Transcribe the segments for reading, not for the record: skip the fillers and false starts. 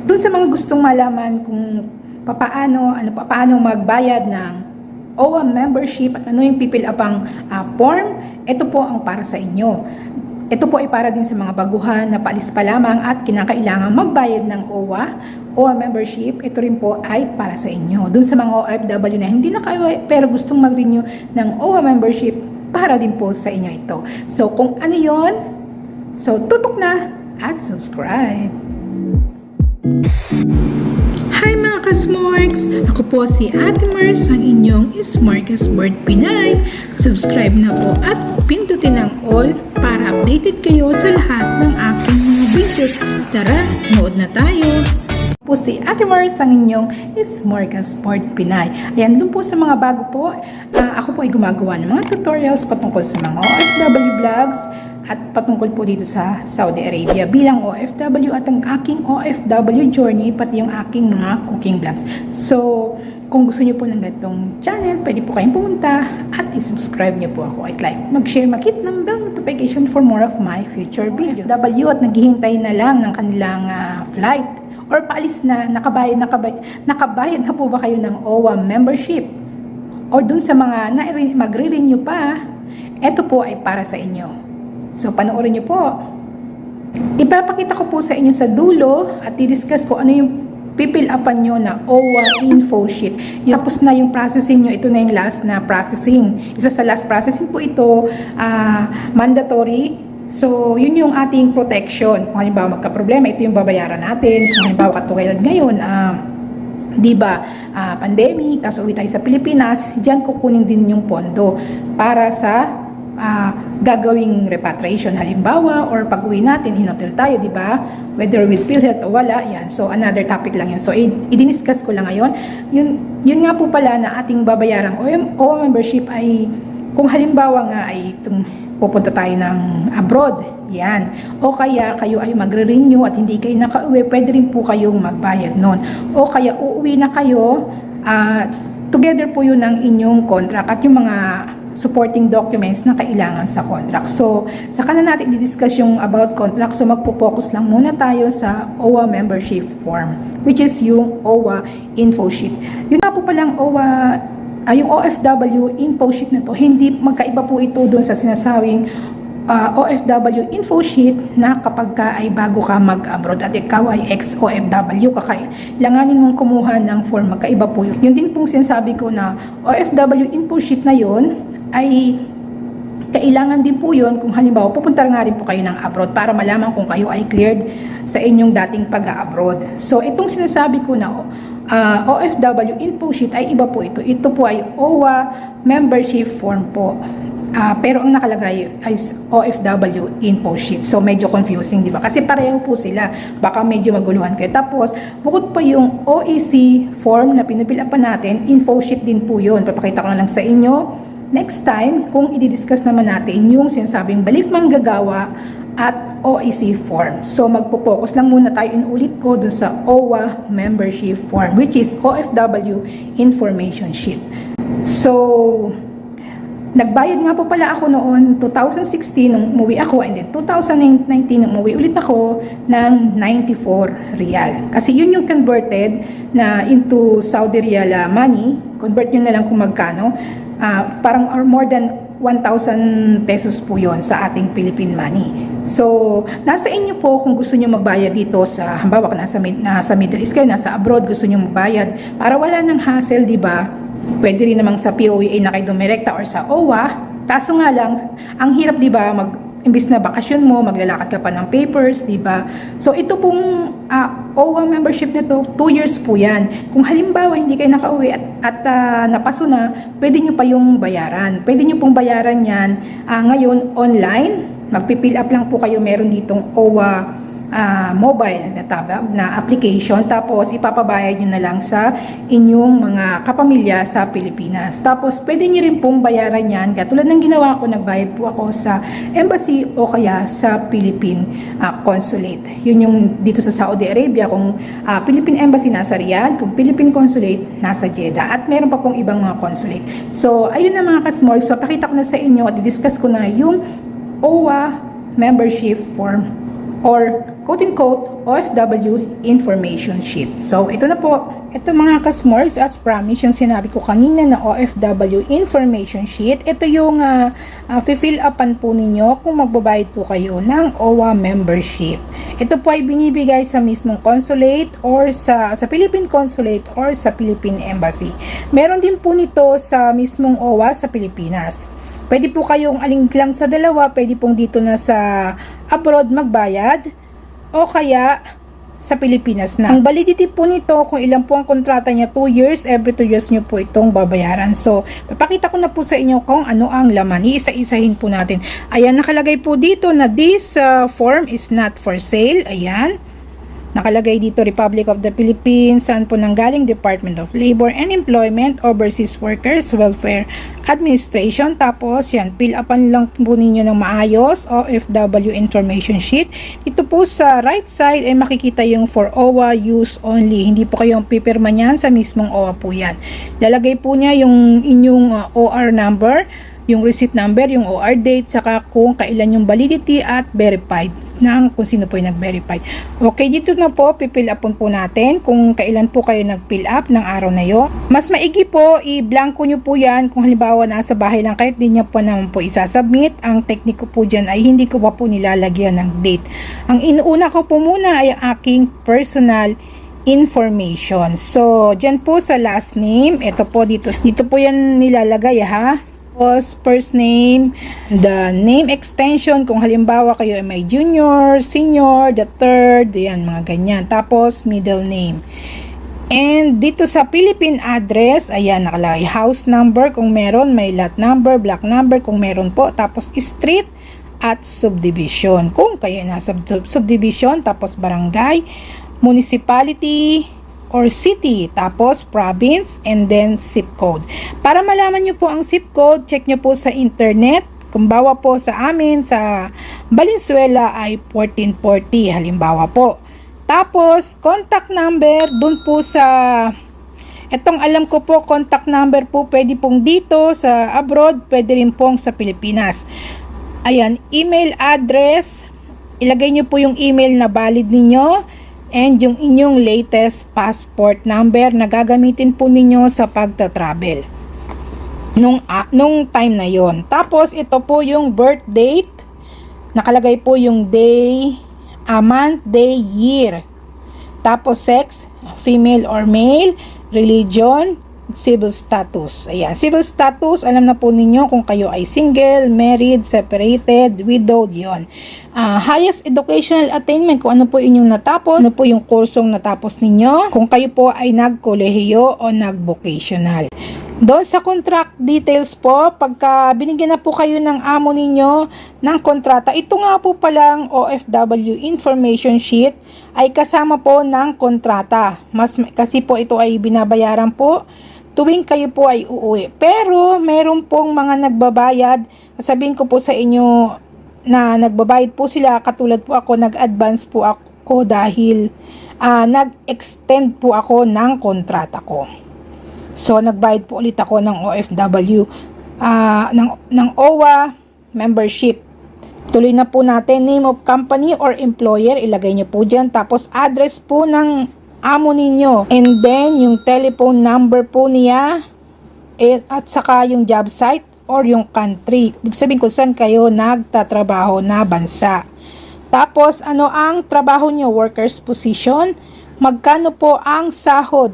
Doon sa mga gustong malaman kung paano magbayad ng OWA membership at ano yung pipil upang form, ito po ang para sa inyo. Ito po ay para din sa mga baguhan na paalis pa lamang at kinakailangan magbayad ng OWA membership. Ito rin po ay para sa inyo. Doon sa mga OFW na hindi na kayo pero gustong mag-renew ng OWA membership, para din po sa inyo ito. So kung ano yon, so tutok na at subscribe. Hi mga ka-Smorks! Ako po si Ate Mars, ang inyong Smorgasbord Pinay. Subscribe na po at pindutin ang all para updated kayo sa lahat ng aking mga videos. Tara, nood na tayo! Po si Ate Mars, ang inyong Smorgasbord Pinay. Ayan, doon po sa mga bago po, ako po ay gumagawa ng mga tutorials patungkol sa mga OFW vlogs at patungkol po dito sa Saudi Arabia bilang OFW at ang aking OFW journey, pati yung aking mga cooking vlogs. So, kung gusto niyo po ng ganitong channel, pwede po kayong pumunta at i-subscribe niyo po ako at like, mag-share, mag-hit ng bell notification for more of my future videos. OFW at naghihintay na lang ng kanilang flight or paalis na, nakabayad na po ba kayo ng OWA membership? Or dun sa mga magre-renew pa, ito po ay para sa inyo. So, panoorin nyo po. Ipapakita ko po sa inyo sa dulo at i-discuss ko ano yung pipil upan nyo na OWA info sheet. Tapos na yung processing nyo, ito na yung last na processing. Isa sa last processing po ito, mandatory. So, yun yung ating protection. Kung halimbawa magka-problema, ito yung babayaran natin. Kung halimbawa katulad ngayon, diba, pandemic, tapos uwi tayo sa Pilipinas, diyan kukunin din yung pondo para sa gagawing repatriation halimbawa or pag-uwi natin, in-hotel tayo, di ba? Whether with PhilHealth o wala, yan. So, another topic lang yan. So, i-discuss ko lang ngayon. Yun nga po pala na ating babayarang OWA membership ay, kung halimbawa nga ay pupunta tayo ng abroad, yan. O kaya kayo ay magre-renew at hindi kayo nakauwi, pwede rin po kayong magbayad nun. O kaya uuwi na kayo, together po yun ang inyong contract at yung mga supporting documents na kailangan sa contract. So, saka na natin i-discuss yung about contract. So, magpo-focus lang muna tayo sa OWA membership form, which is yung OWA info sheet. Yun nga po palang OWA, yung OFW info sheet na to, hindi magkaiba po ito doon sa sinasabing OFW info sheet na kapag ka ay bago ka mag-abroad at ikaw ay ex-OFW, kakailanganin mong kumuha ng form, magkaiba po yun. Yun din pong sinasabi ko na OFW info sheet na yun, ay kailangan din po yun kung halimbawa pupunta nga rin po kayo ng abroad para malaman kung kayo ay cleared sa inyong dating pag-abroad. So, itong sinasabi ko na OFW info sheet ay iba po ito. Ito po ay OWA membership form po. Pero ang nakalagay ay OFW info sheet. So, medyo confusing, di ba? Kasi pareho po sila. Baka medyo maguluhan kayo. Tapos, bukod pa yung OEC form na pinipila pa natin, info sheet din po yun. Papakita ko na lang sa inyo next time kung i-discuss naman natin yung sinasabing balik manggagawa at OEC form. So, magpo-focus lang muna tayo, inulit ko dun sa OWA membership form, which is OFW information sheet. So, nagbayad nga po pala ako noon 2016 nung umuwi ako, and then 2019 nung umuwi ulit ako ng 94 real. Kasi yun yung converted na into Saudi Real money. Convert nyo na lang kung magkano. Parang more than 1,000 pesos po yon sa ating Philippine money. So, nasa inyo po kung gusto nyo magbayad dito sa, halimbawa nasa Middle East kayo, nasa abroad, gusto nyo magbayad para wala nang hassle, di ba? Pwede rin namang sa POEA na kayo dumirekta or sa OWA. Kaso nga lang, ang hirap, di ba, imbis na bakasyon mo, maglalakad ka pa ng papers, di ba? So, ito pong OWA membership nito, 2 years po yan. Kung halimbawa, hindi kayo nakauwi at napaso na, pwede nyo pa yung bayaran. Pwede nyo pong bayaran yan ngayon online. Magpipill up lang po kayo, meron ditong OWA mobile na tabag na application, tapos ipapabayad nyo na lang sa inyong mga kapamilya sa Pilipinas. Tapos pwede nyo rin pong bayaran yan katulad ng ginawa ko, nagbayad po ako sa embassy o kaya sa Philippine consulate. Yun yung dito sa Saudi Arabia, kung Philippine embassy nasa Riyadh, kung Philippine consulate nasa Jeddah, at meron pa pong ibang mga consulate. So ayun na mga ka-small, so pakita ko na sa inyo at i-discuss ko na yung OWA membership form or quote-unquote OFW information sheet. So, ito na po. Ito mga kasmorgs, as promised, yung sinabi ko kanina na OFW information sheet, ito yung fill upan po ninyo kung magbabayad po kayo ng OWA membership. Ito po ay binibigay sa mismong consulate or sa Philippine Consulate or sa Philippine Embassy. Meron din po nito sa mismong OWA sa Pilipinas. Pwede po kayong aling lang sa dalawa, pwede pong dito na sa abroad magbayad o kaya sa Pilipinas na. Ang validity po nito, kung ilan po ang kontrata niya, 2 years, every 2 years nyo po itong babayaran. So, papakita ko na po sa inyo kung ano ang laman. Iisa-isahin po natin. Ayan, nakalagay po dito na this form is not for sale. Ayan. Nakalagay dito Republic of the Philippines, saan po nanggaling Department of Labor and Employment, Overseas Workers Welfare Administration. Tapos yan, fill upan lang po ninyo ng maayos, OFW information sheet. Dito po sa right side ay makikita yung for OWA use only. Hindi po kayong pipirma niyan, sa mismong OWA po yan. Lalagay po niya yung inyong OR number, yung receipt number, yung OR date, saka kung kailan yung validity at verified ng kung sino po yung nag-verify. Okay, dito na po, pipil upon po natin kung kailan po kayo nag-fill up ng araw na yon. Mas maigi po, i-blanko nyo po yan kung halimbawa nasa bahay lang kahit di nyo po naman po isasubmit. Ang tekniko po dyan ay hindi ko pa po nilalagyan ng date. Ang inuuna ko po muna ay ang aking personal information. So, dyan po sa last name, ito po dito po yan nilalagay ha. Tapos, first name, the name extension, kung halimbawa kayo ay may junior, senior, the third, yan, mga ganyan. Tapos, middle name. And dito sa Philippine address, ayan, nakalagay house number kung meron, may lot number, block number kung meron po. Tapos, street at subdivision. Kung kayo nasa subdivision, tapos barangay, municipality, or city, tapos province, and then zip code. Para malaman nyo po ang zip code, check nyo po sa internet. Kung bawa po sa amin, sa Valenzuela ay 1440, halimbawa po. Tapos, contact number, dun po sa, etong alam ko po, contact number po, pwede pong dito, sa abroad, pwede rin pong sa Pilipinas. Ayan, email address, ilagay nyo po yung email na valid ninyo, and yung inyong latest passport number na gagamitin po ninyo sa pagta-travel nung time na yon. Tapos ito po yung birth date, nakalagay po yung day, month, day, year. Tapos sex, female or male, religion, civil status. Ayan, civil status, alam na po ninyo kung kayo ay single, married, separated, widowed, yon. Highest educational attainment, kung ano po inyong natapos, ano po yung kursong natapos ninyo, kung kayo po ay nag-kolehiyo o nag-vocational. Doon sa contract details po, pagka binigyan na po kayo ng amo ninyo ng kontrata, ito nga po palang OFW information sheet ay kasama po ng kontrata. Kasi po ito ay binabayaran po tuwing kayo po ay uuwi. Pero meron pong mga nagbabayad, sabihin ko po sa inyo na nagbabayad po sila, katulad po ako, nag-advance po ako dahil nag-extend po ako ng kontrata ko. So, nagbayad po ulit ako ng OFW, ng OWA membership. Tuloy na po natin, name of company or employer, ilagay nyo po dyan. Tapos, address po ng amo ninyo. And then, yung telephone number po niya, at saka yung job site or yung country. Ibig sabihin kung saan kayo nagtatrabaho na bansa. Tapos, ano ang trabaho nyo? Workers position. Magkano po ang sahod?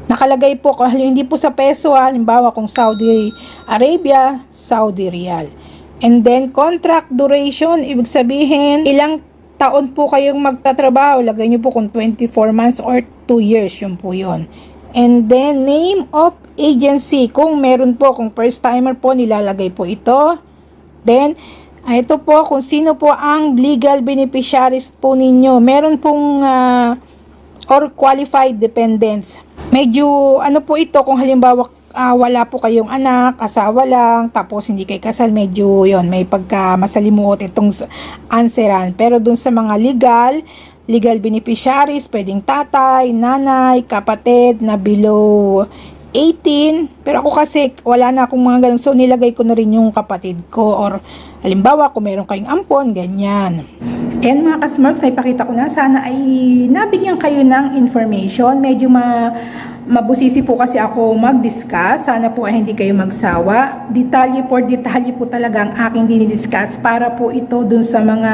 Nakalagay po, hindi po sa peso, halimbawa kung Saudi Arabia, Saudi Riyal. And then, contract duration, ibig sabihin, ilang taon po kayong magtatrabaho. Lagay nyo po kung 24 months or 2 years, yun po yun. And then, name of agency. Kung meron po, kung first timer po, nilalagay po ito. Then, ito po, kung sino po ang legal beneficiaries po ninyo. Meron pong, or qualified dependents. Medyo, ano po ito, kung halimbawa, wala po kayong anak, asawa lang, tapos hindi kayo kasal, medyo yon, may pagka masalimuot itong answeran. Pero dun sa mga legal beneficiaries, pwedeng tatay, nanay, kapatid na below 18. Pero ako kasi wala na akong mga ganun, so nilagay ko na rin yung kapatid ko, or halimbawa kung meron kayong ampon, ganyan. Ayan mga kasmarks, naipakita ko na. Sana ay nabigyan kayo ng information. Medyo mabusisi po kasi ako mag-discuss. Sana po ay hindi kayo magsawa. Detalye for detalye po talaga ang aking dinidiscuss para po ito dun sa mga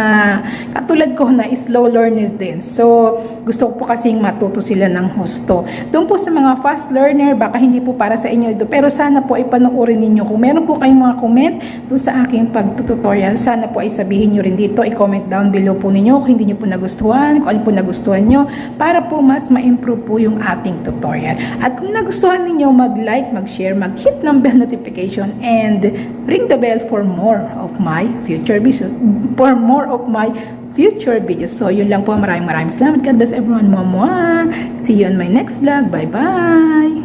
katulad ko na slow learner din. So, gusto ko po kasing matuto sila ng husto. Doon po sa mga fast learner, baka hindi po para sa inyo ito. Pero sana po ay panoorin ninyo. Kung meron po kayong mga comment doon sa aking pagtututorial, sana po ay sabihin nyo rin dito. I-comment down below po ninyo kung hindi nyo po nagustuhan, kung ano po nagustuhan nyo, para po mas ma-improve po yung ating tutorial. At kung nagustuhan ninyo, mag-like, mag-share, mag-hit ng bell notification, and ring the bell for more of my future videos. So, yun lang po. Maraming salamat. God bless everyone. Mwah, mwah. See you on my next vlog. Bye-bye.